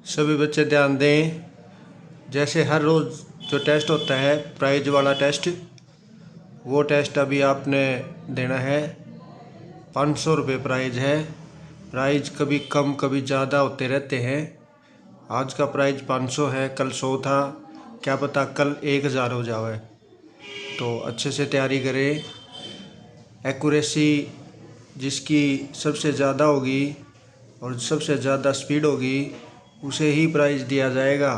सभी बच्चे ध्यान दें। जैसे हर रोज़ जो टेस्ट होता है प्राइज वाला टेस्ट, वो टेस्ट अभी आपने देना है। 500 रुपये प्राइज है। प्राइज कभी कम कभी ज़्यादा होते रहते हैं। आज का प्राइज 500 है, कल 100 था, क्या पता कल 1000 हो जाए। तो अच्छे से तैयारी करें। एक्यूरेसी जिसकी सबसे ज़्यादा होगी और सबसे ज़्यादा स्पीड होगी उसे ही प्राइज़ दिया जाएगा।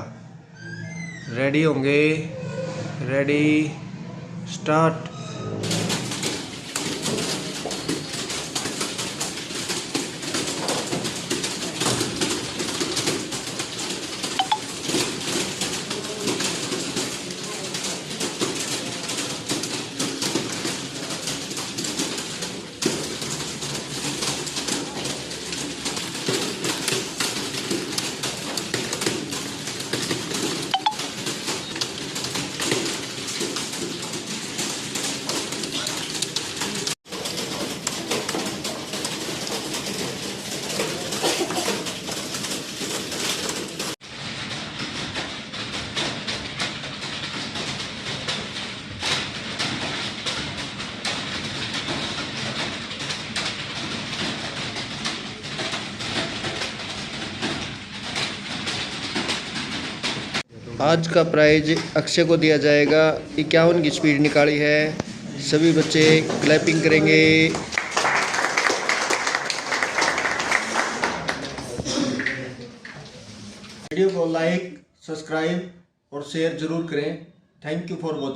रेडी होंगे? Ready, start. आज का प्राइज अक्षय को दिया जाएगा। 51 की स्पीड निकाली है। सभी बच्चे क्लैपिंग करेंगे। वीडियो को लाइक, सब्सक्राइब और शेयर जरूर करें। Thank you for watching.